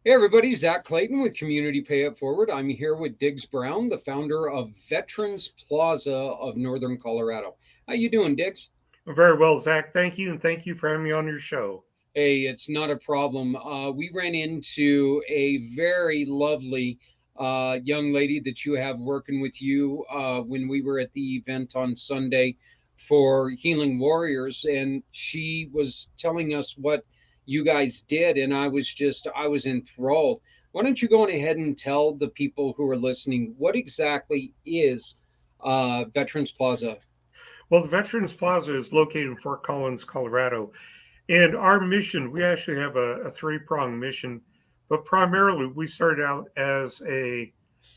Hey everybody, Zach Clayton with Community Pay It Forward. I'm here with Diggs Brown, the founder of Veterans Plaza of Northern Colorado. How you doing, Diggs? Very well, Zach. Thank you, and thank you for having me on your show. Hey, it's not a problem. We ran into a very lovely young lady that you have working with you when we were at the event on Sunday for Healing Warriors, and she was telling us what you guys did, and I was enthralled. Why don't you go on ahead and tell the people who are listening what exactly is Veterans Plaza? Well, the Veterans Plaza is located in Fort Collins, Colorado. And our mission, we actually have a three-pronged mission, but primarily we started out as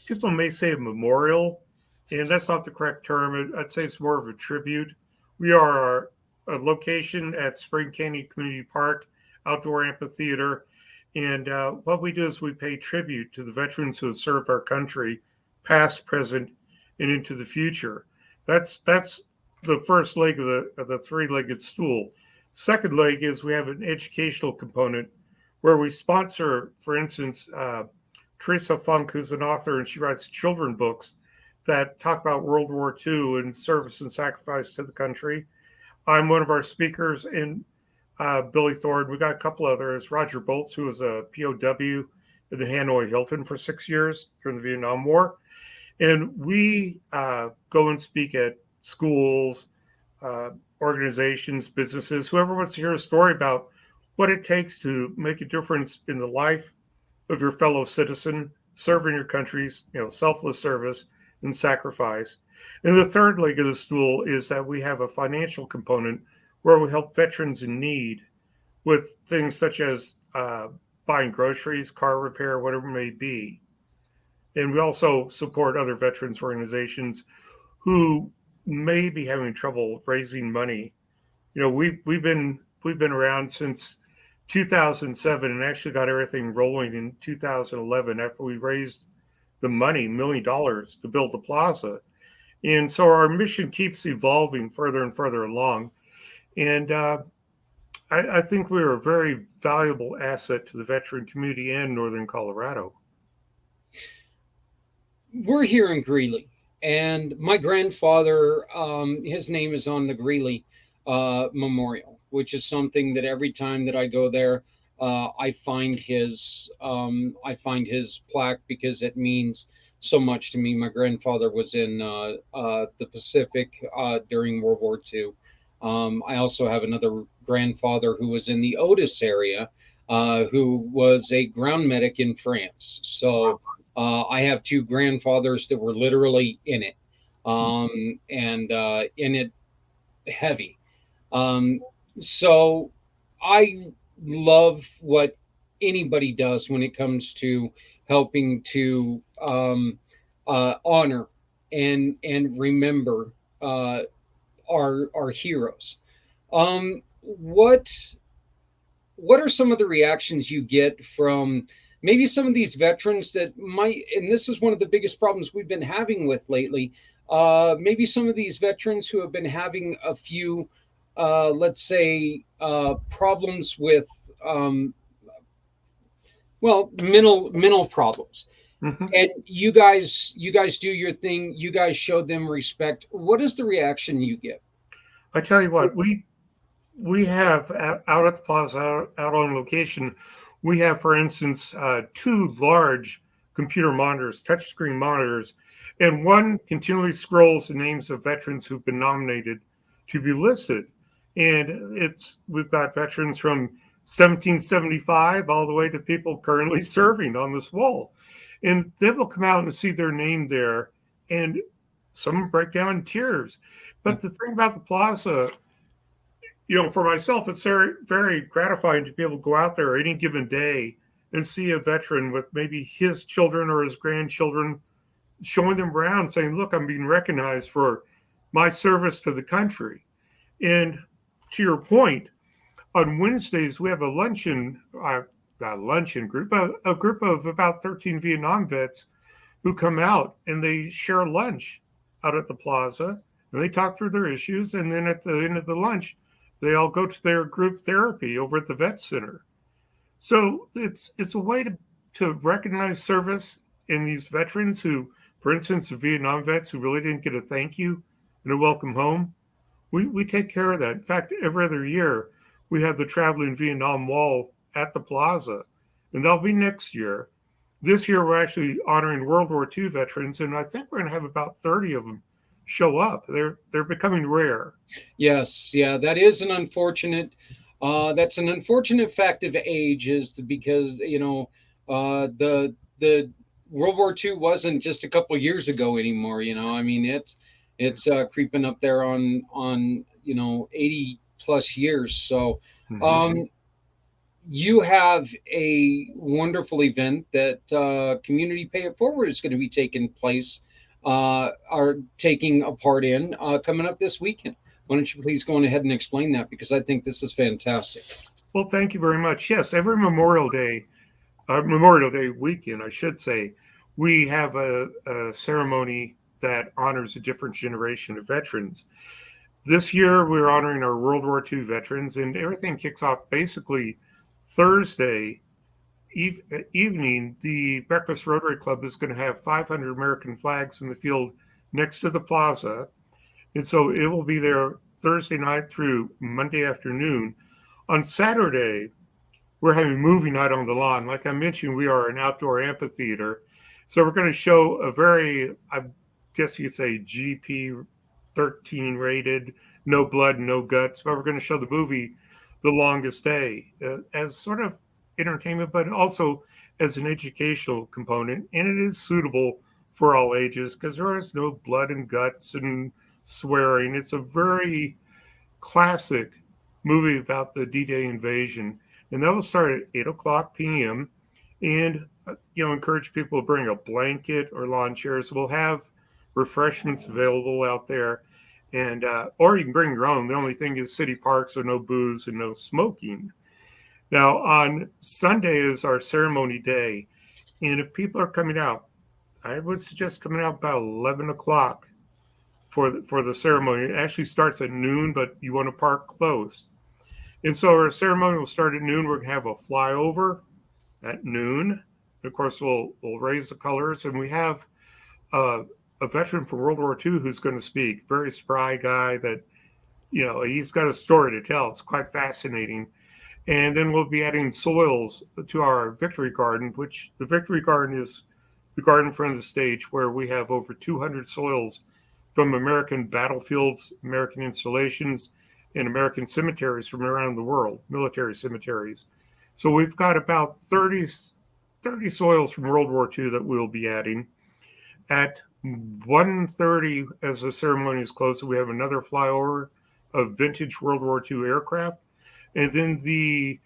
people may say a memorial, and that's not the correct term. I'd say it's more of a tribute. We are a location at Spring Canyon Community Park, outdoor amphitheater. And what we do is we pay tribute to the veterans who have served our country, past, present, and into the future. That's the first leg of the three-legged stool. Second leg is we have an educational component where we sponsor, for instance, Teresa Funk, who's an author, and she writes children books that talk about World War II and service and sacrifice to the country. I'm one of our speakers, and Billy Thorne. We got a couple others. Roger Bolts, who was a POW at the Hanoi Hilton for 6 years during the Vietnam War. And we go and speak at schools, uh, organizations, businesses, whoever wants to hear a story about what it takes to make a difference in the life of your fellow citizen, serving your country's, selfless service and sacrifice. And the third leg of the stool is that we have a financial component where we help veterans in need with things such as buying groceries, car repair, whatever it may be. And we also support other veterans organizations who may be having trouble raising money. We've been around since 2007 and actually got everything rolling in 2011 after we raised the money, $1 million, to build the plaza. And so our mission keeps evolving further and further along. And I think we're a very valuable asset to the veteran community and Northern Colorado. We're here in Greeley, and my grandfather, his name is on the Greeley Memorial, which is something that every time that I go there, I find his plaque because it means so much to me. My grandfather was in the Pacific during World War II. I also have another grandfather who was in the Otis area, who was a ground medic in France. So I have two grandfathers that were literally in it, and in it heavy. Um, so I love what anybody does when it comes to helping to honor and remember our heroes. What are some of the reactions you get from maybe some of these veterans that might, and this is one of the biggest problems we've been having with lately, maybe some of these veterans who have been having a few, let's say, problems with, um, well, mental problems. Mm-hmm. And you guys do your thing. You guys show them respect. What is the reaction you get? I tell you what, we have out at the plaza, out on location, we have, for instance, two large computer monitors, touchscreen monitors, and one continually scrolls the names of veterans who've been nominated to be listed. And we've got veterans from 1775 all the way to people currently serving on this wall. And they will come out and see their name there, and some break down in tears. But the thing about the plaza, for myself, it's very, very gratifying to be able to go out there any given day and see a veteran with maybe his children or his grandchildren, showing them around, saying, "Look, I'm being recognized for my service to the country." And to your point, on Wednesdays we have a luncheon, not a luncheon group, a group of about 13 Vietnam vets who come out and they share lunch out at the plaza and they talk through their issues. And then at the end of the lunch, they all go to their group therapy over at the vet center. So it's a way to to recognize service in these veterans who, for instance, the Vietnam vets who really didn't get a thank you and a welcome home. We take care of that. In fact, every other year we have the Traveling Vietnam Wall at the plaza, and that'll be next year. This year we're actually honoring World War II veterans, and I think we're going to have about 30 of them show up. They're becoming rare. Yes, yeah, that is an unfortunate. That's an unfortunate fact of age, is because the World War II wasn't just a couple years ago anymore. I mean it's creeping up there on 80 plus years. So Mm-hmm. um, you have a wonderful event that Community Pay It Forward is going to be taking place, are taking a part in, coming up this weekend. Why don't you please go on ahead and explain that, because I think this is fantastic. Well, thank you very much. Yes, every Memorial Day weekend, I should say, we have a ceremony that honors a different generation of veterans. This year, we're honoring our World War II veterans, and everything kicks off basically Thursday evening. The Breakfast Rotary Club is going to have 500 American flags in the field next to the plaza. And so it will be there Thursday night through Monday afternoon. On Saturday, we're having movie night on the lawn. Like I mentioned, we are an outdoor amphitheater. So we're going to show a very, I guess you could say, GP 13 rated, no blood, no guts, but we're going to show the movie The Longest Day as sort of entertainment, but also as an educational component. And it is suitable for all ages because there is no blood and guts and swearing. It's a very classic movie about the D-Day invasion, and that will start at 8 o'clock p.m. And encourage people to bring a blanket or lawn chairs. We'll have refreshments available out there, and or you can bring your own. The only thing is city parks, so no booze and no smoking. Now on Sunday is our ceremony day, and if people are coming out, I would suggest coming out about 11 o'clock for the ceremony. It actually starts at noon, but you want to park close. And so our ceremony will start at noon. We're going to have a flyover at noon. Of course, we'll raise the colors, and we have a veteran from World War II who's going to speak. Very spry guy that he's got a story to tell. It's quite fascinating. And then we'll be adding soils to our Victory Garden, which the Victory Garden is the garden in front of the stage where we have over 200 soils from American battlefields, American installations, and American cemeteries from around the world, military cemeteries. So we've got about 30 soils from World War II that we'll be adding. At 1:30, as the ceremony is closed, we have another flyover of vintage World War II aircraft. And then the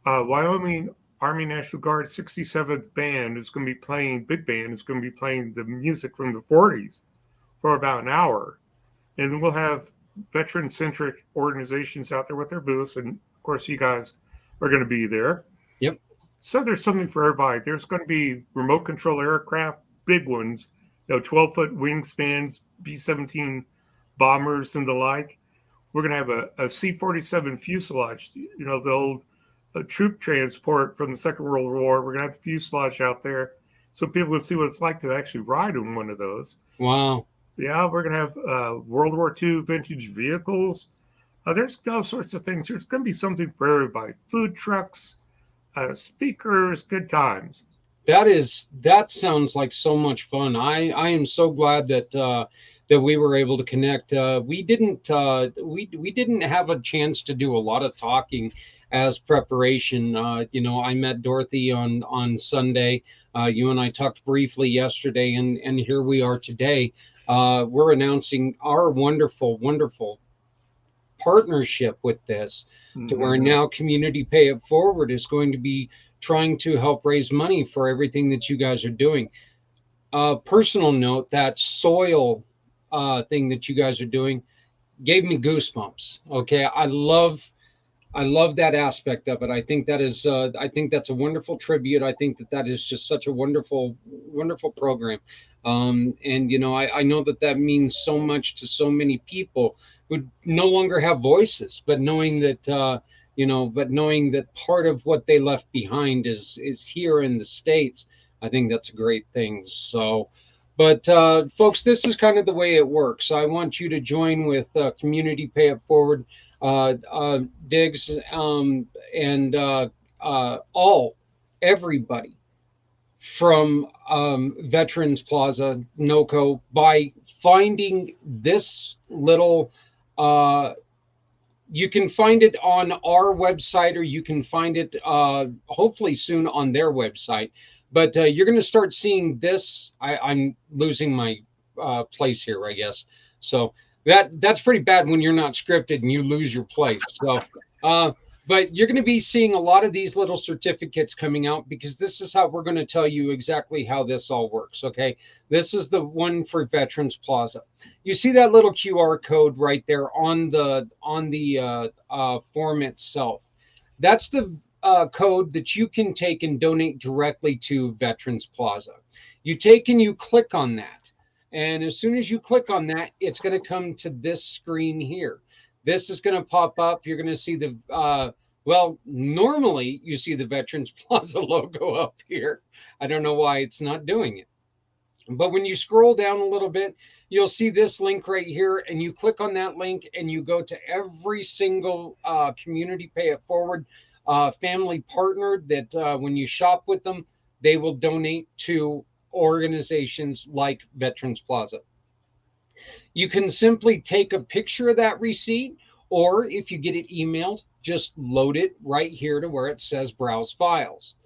Wyoming Army National Guard 67th Band is going to be playing, big band is going to be playing the music from the 40s for about an hour. And then we'll have veteran-centric organizations out there with their booths. And of course, you guys are going to be there. Yep. So there's something for everybody. There's going to be remote control aircraft, big ones, 12-foot wingspans, B-17 bombers and the like. We're going to have a C-47 fuselage, the old troop transport from the Second World War. We're going to have the fuselage out there so people can see what it's like to actually ride in one of those. Wow. Yeah, we're going to have World War II vintage vehicles. There's all sorts of things. There's going to be something for everybody. Food trucks, speakers, good times. That sounds like so much fun. I am so glad that we were able to connect. We didn't have a chance to do a lot of talking as preparation. I met Dorothy on Sunday. You and I talked briefly yesterday, and here we are today. We're announcing our wonderful partnership with this, to where now Community Pay It Forward is going to be trying to help raise money for everything that you guys are doing. Personal note, that soil thing that you guys are doing gave me goosebumps. Okay, I love that aspect of it. I think that's a wonderful tribute. I think that is just such a wonderful program. And I know that means so much to so many people who no longer have voices, but knowing that but knowing that part of what they left behind is here in the States, I think that's a great thing. So, but folks, this is kind of the way it works. I want you to join with Community Pay It Forward, Diggs, and all everybody from Veterans Plaza NOCO by finding this little. You can find it on our website, or you can find it hopefully soon on their website. But you're going to start seeing this. I'm losing my place here, I guess. So that's pretty bad when you're not scripted and you lose your place. So, uh, but you're going to be seeing a lot of these little certificates coming out, because this is how we're going to tell you exactly how this all works. Okay, this is the one for Veterans Plaza. You see that little QR code right there on the form itself. That's the code that you can take and donate directly to Veterans Plaza. You take and you click on that. And as soon as you click on that, it's going to come to this screen here. This is going to pop up. You're going to see well, normally you see the Veterans Plaza logo up here. I don't know why it's not doing it. But when you scroll down a little bit, you'll see this link right here, and you click on that link and you go to every single Community Pay It Forward family partner that when you shop with them, they will donate to organizations like Veterans Plaza. You can simply take a picture of that receipt, or if you get it emailed, just load it right here to where it says Browse Files.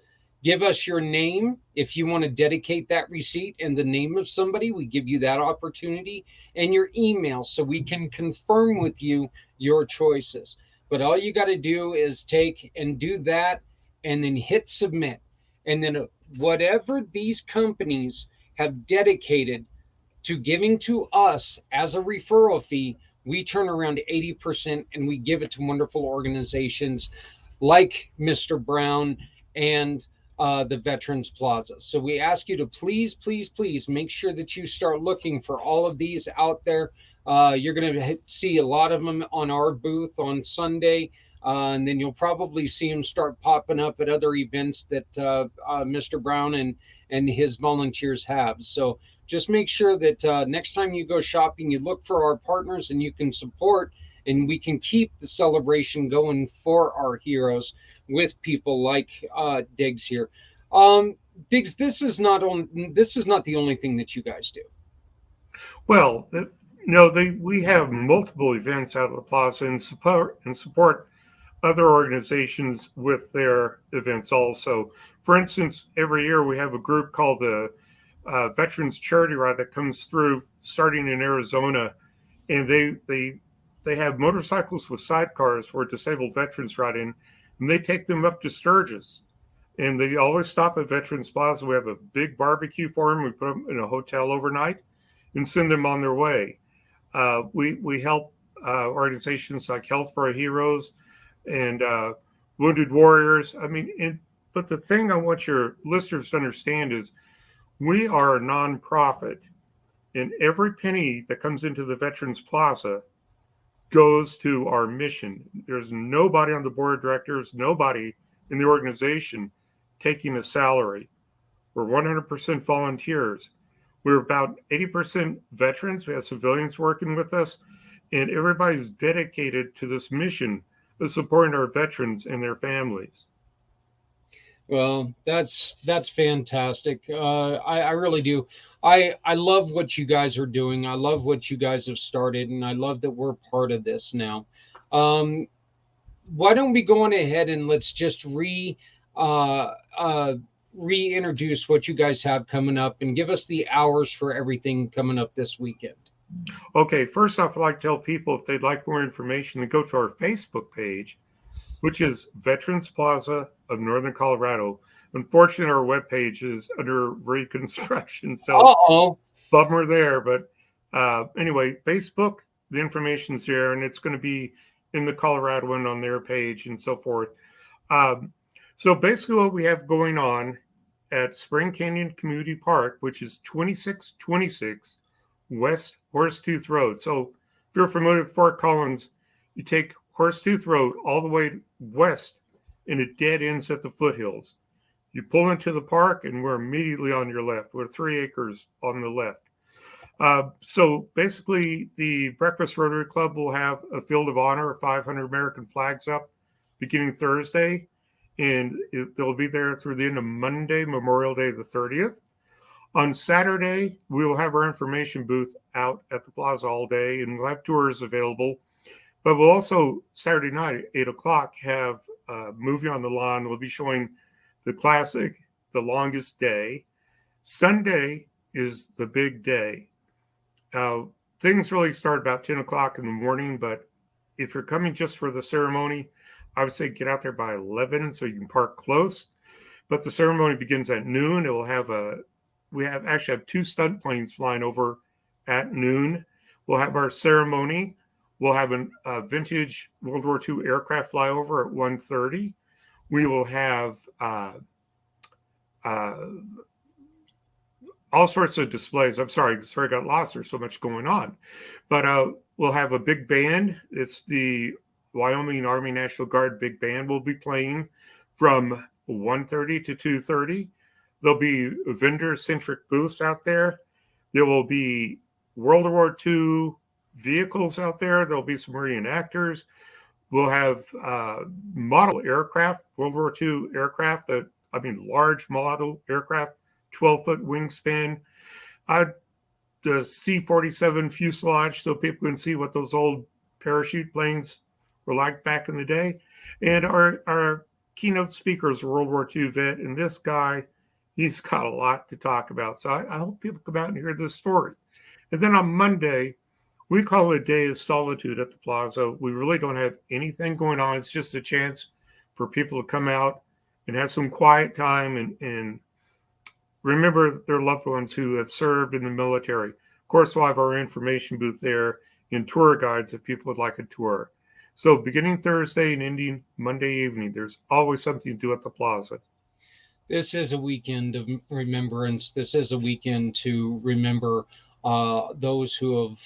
Give us your name if you want to dedicate that receipt and the name of somebody. We give you that opportunity, and your email so we can confirm with you your choices. But all you got to do is take and do that and then hit submit. And then whatever these companies have dedicated to giving to us as a referral fee, we turn around 80% and we give it to wonderful organizations like Mr. Brown and the Veterans Plaza. So we ask you to please, please, please make sure that you start looking for all of these out there. You're going to see a lot of them on our booth on Sunday. And then you'll probably see them start popping up at other events that Mr. Brown and his volunteers have. So just make sure that next time you go shopping, you look for our partners and you can support, and we can keep the celebration going for our heroes with people like Diggs here. Diggs, this is not the only thing that you guys do. Well, no, we have multiple events out of the plaza and support other organizations with their events also. For instance, every year we have a group called the Veterans Charity Ride that comes through starting in Arizona, and they have motorcycles with sidecars for disabled veterans ride in, and they take them up to Sturgis. And they always stop at Veterans Plaza. We have a big barbecue for them. We put them in a hotel overnight and send them on their way. We help organizations like Health for Our Heroes and Wounded Warriors. I mean, but the thing I want your listeners to understand is we are a nonprofit, and every penny that comes into the Veterans Plaza goes to our mission. There's nobody on the board of directors, nobody in the organization taking a salary. We're 100% volunteers. We're about 80% veterans. We have civilians working with us, and everybody's dedicated to this mission of supporting our veterans and their families. Well, that's fantastic. I really do. I love what you guys are doing. I love what you guys have started, and I love that we're part of this now. Um, why don't we go on ahead and let's just uh, uh, reintroduce what you guys have coming up, and give us the hours for everything coming up this weekend. Okay, first off, I'd like to tell people if they'd like more information to go to our Facebook page, which is Veterans Plaza of Northern Colorado. Unfortunately, our webpage is under reconstruction, so Uh-oh. bummer there. But anyway, Facebook, the information's there, and it's going to be in the Colorado one on their page and so forth. Um, so basically, what we have going on at Spring Canyon Community Park, which is 2626 West Horsetooth Road. So if you're familiar with Fort Collins, you take Horsetooth Road all the way west, and it dead ends at the foothills. You pull into the park, and we're immediately on your left. We're 3 acres on the left. So basically, the Breakfast Rotary Club will have a field of honor of 500 American flags up beginning Thursday, and they'll be there through the end of Monday, Memorial Day the 30th. On Saturday, we will have our information booth out at the plaza all day, and we'll have tours available. But we'll also, Saturday night at 8 o'clock, have a movie on the lawn. We'll be showing the classic, The Longest Day. Sunday is the big day. Uh, Things really start about 10 o'clock in the morning, but if you're coming just for the ceremony, I would say get out there by 11 so you can park close. But the ceremony begins at noon. It will have we have actually have two stunt planes flying over at noon. We'll have our ceremony. We'll have a vintage World War II aircraft flyover at 1:30. We will have uh, all sorts of displays. I'm sorry, I got lost. There's so much going on. But we'll have a big band. It's the Wyoming Army National Guard Big Band will be playing from 1:30 to 2:30. There'll be vendor-centric booths out there. There will be World War II vehicles out there. There'll be some reenactors. We'll have model aircraft, World War II aircraft, large model aircraft, 12-foot wingspan. The C-47 fuselage, so people can see what those old parachute planes were like back in the day. And our keynote speaker is a World War II vet, and this guy, he's got a lot to talk about. So I hope people come out and hear this story. And then on Monday, we call it a day of solitude at the plaza. We really don't have anything going on. It's just a chance for people to come out and have some quiet time and remember their loved ones who have served in the military. Of course, we'll have our information booth there and tour guides if people would like a tour. So beginning Thursday and ending Monday evening, there's always something to do at the plaza. This is a weekend of remembrance. This is a weekend to remember those who have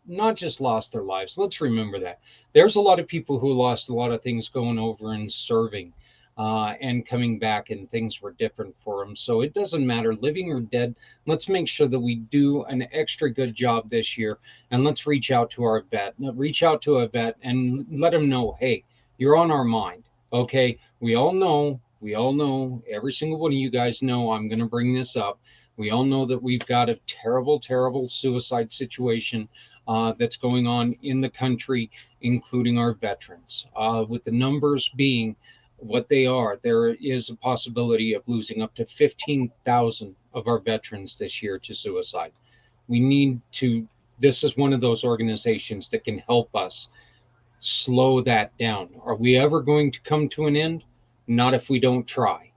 not just lost their lives. Let's remember that. There's a lot of people who lost a lot of things going over and serving and coming back, and things were different for them. So it doesn't matter, living or dead. Let's make sure that we do an extra good job this year, and let's reach out to our vet. Reach out to a vet and let them know, hey, you're on our mind. Okay, we all know, every single one of you guys know I'm going to bring this up. We all know that we've got a terrible, terrible suicide situation that's going on in the country, including our veterans. With the numbers being what they are, there is a possibility of losing up to 15,000 of our veterans this year to suicide. We need to, this is one of those organizations that can help us slow that down. Are we ever going to come to an end? Not if we don't try.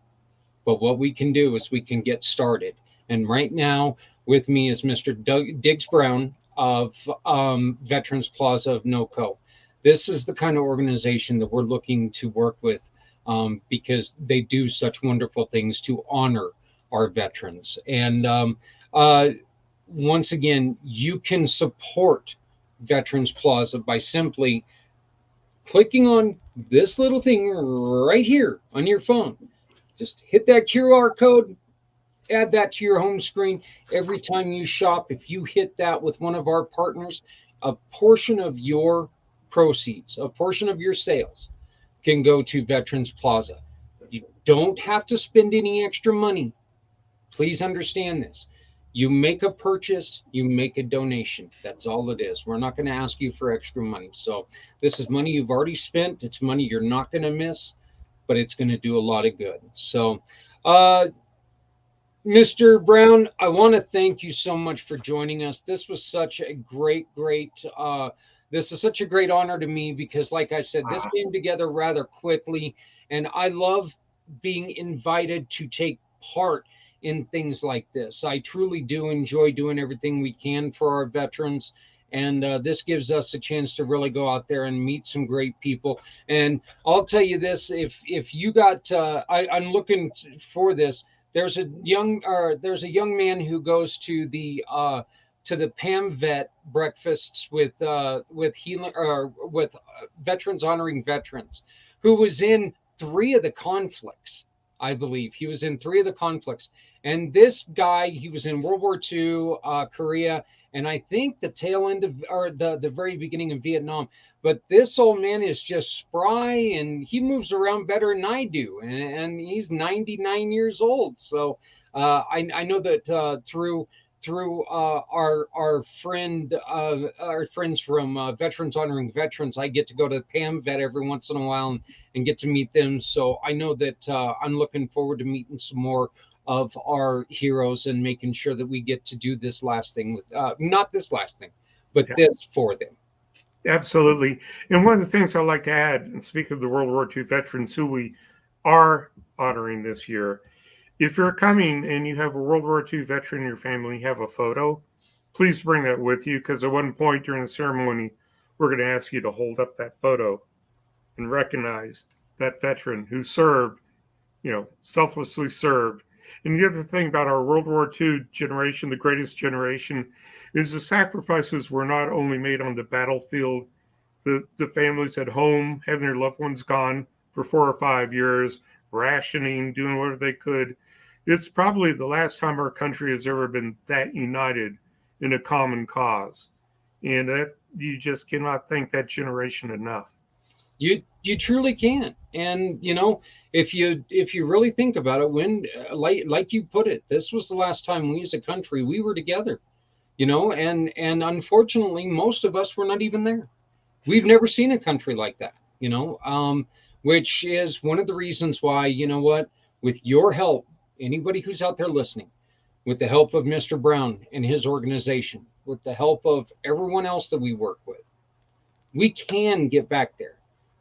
But what we can do is we can get started. And right now with me is Mr. Diggs Brown of Veterans Plaza of NOCO. This is the kind of organization that we're looking to work with because they do such wonderful things to honor our veterans. And once again, you can support Veterans Plaza by simply clicking on this little thing right here on your phone. Just hit that QR code, add that to your home screen. Every time you shop, if you hit that with one of our partners, a portion of your proceeds, a portion of your sales can go to Veterans Plaza. You don't have to spend any extra money. Please understand this. You make a purchase, you make a donation. That's all it is. We're not going to ask you for extra money. So this is money you've already spent. It's money you're not going to miss, but it's going to do a lot of good. So, Mr. Brown, I want to thank you so much for joining us. This was such a great, this is such a great honor to me because, like I said, this came together rather quickly, and I love being invited to take part in things like this. I truly do enjoy doing everything we can for our veterans, and this gives us a chance to really go out there and meet some great people. And I'll tell you this: if you got, I'm looking for this. There's a young man who goes to to the Pam Vet breakfasts with healing or with veterans honoring veterans, who was in three of the conflicts. I believe he was in three of the conflicts. And this guy, he was in World War II, Korea, and I think the tail end of, or the very beginning of Vietnam. But this old man is just spry, and he moves around better than I do. And he's 99 years old. So I know that through our friends from Veterans Honoring Veterans, I get to go to Pam Vet every once in a while and get to meet them. So I know that I'm looking forward to meeting some more of our heroes and making sure that we get to do this last thing with not this last thing, but Yeah, this for them. absolutely. And one of the things I like to add, and speak of the World War II veterans who we are honoring this year, if you're coming and you have a World War II veteran in your family, you have a photo, please bring that with you, because at one point during the ceremony, we're going to ask you to hold up that photo and recognize that veteran who served, selflessly served. And the other thing about our World War II generation, the greatest generation, is the sacrifices were not only made on the battlefield, the families at home, having their loved ones gone for 4 or 5 years, rationing, doing whatever they could. It's probably the last time our country has ever been that united in a common cause. And that you just cannot thank that generation enough. You truly can. And if you really think about it, when like you put it, this was the last time we as a country we were together. And unfortunately most of us were not even there. We've never seen a country like that, which is one of the reasons why, with your help, anybody who's out there listening, with the help of Mr. Brown and his organization, with the help of everyone else that we work with, we can get back there.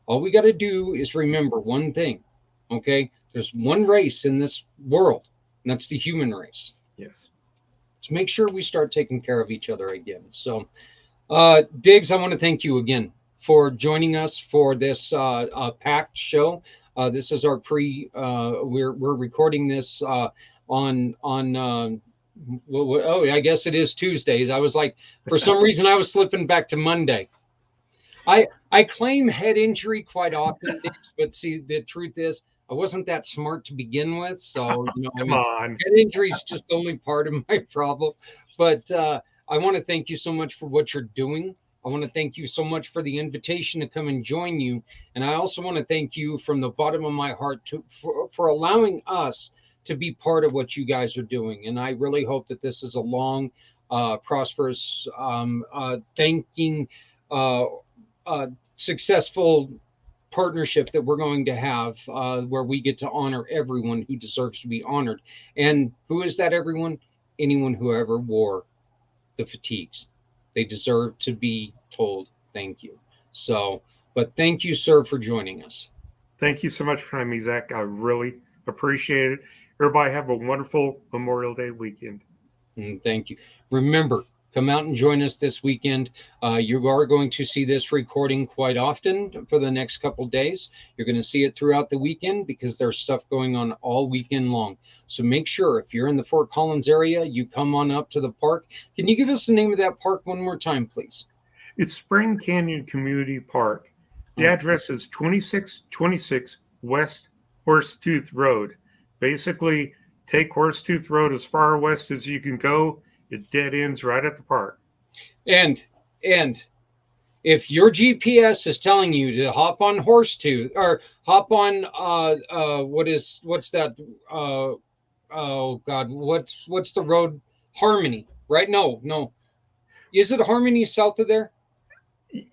All we got to do is remember one thing, okay? There's one race in this world, and that's the human race. Yes. So make sure we start taking care of each other again. So, Diggs, I want to thank you again for joining us for this packed show. This is our we're recording this on oh, I guess it is Tuesdays. I was like, for some reason, I was slipping back to Monday. I claim head injury quite often, but see, the truth is, I wasn't that smart to begin with. So, Come on. head injury is just only part of my problem. But I want to thank you so much for what you're doing. I want to thank you so much for the invitation to come and join you. And I also want to thank you from the bottom of my heart for allowing us to be part of what you guys are doing. And I really hope that this is a long, prosperous, thanking, successful partnership that we're going to have, where we get to honor everyone who deserves to be honored. And who is that everyone? Anyone who ever wore the fatigues. They deserve to be told thank you. So, but thank you, sir, for joining us. Thank you so much for having me, Zach. I really appreciate it. Everybody have a wonderful Memorial Day weekend. And thank you. Remember, come out and join us this weekend. You are going to see this recording quite often for the next couple days. You're going to see it throughout the weekend because there's stuff going on all weekend long. So make sure if you're in the Fort Collins area, you come on up to the park. Can you give us the name of that park one more time, please? It's Spring Canyon Community Park. The address is 2626 West Horsetooth Road. Basically, take Horsetooth Road as far west as you can go. It dead ends right at the park. And if your GPS is telling you to hop on Horsetooth or hop on what's that? Oh God, what's the road? Harmony, right? No. Is it Harmony south of there?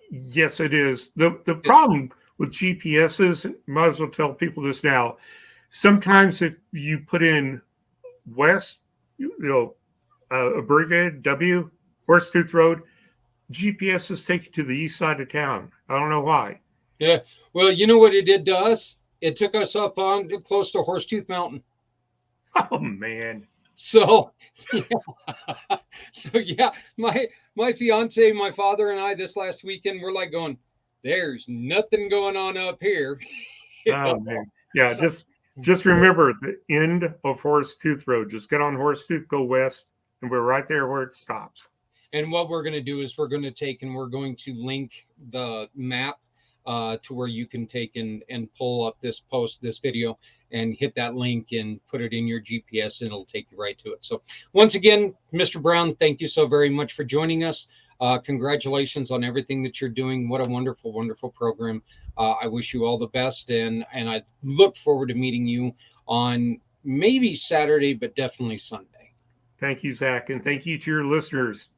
Yes, it is. The problem with GPSs, might as well tell people this now. Sometimes if you put in west, abbreviated W, Horsetooth Road, GPSs take you to the east side of town. I don't know why. Yeah. Well, you know what it did to us? It took us up on close to Horsetooth Mountain. Oh man. So yeah. So yeah, my fiance, my father, and I this last weekend we're like going, there's nothing going on up here. Oh man. Yeah, so, just remember the end of Horsetooth Road. Just get on Horsetooth, go west, and we're right there where it stops. And what we're going to do is we're going to take and we're going to link the map to where you can take and pull up this video, and hit that link and put it in your GPS, and it'll take you right to it. So once again, Mr. Brown, thank you so very much for joining us. Congratulations on everything that you're doing. What a wonderful, wonderful program. I wish you all the best, and I look forward to meeting you on maybe Saturday, but definitely Sunday. Thank you, Zach, and thank you to your listeners.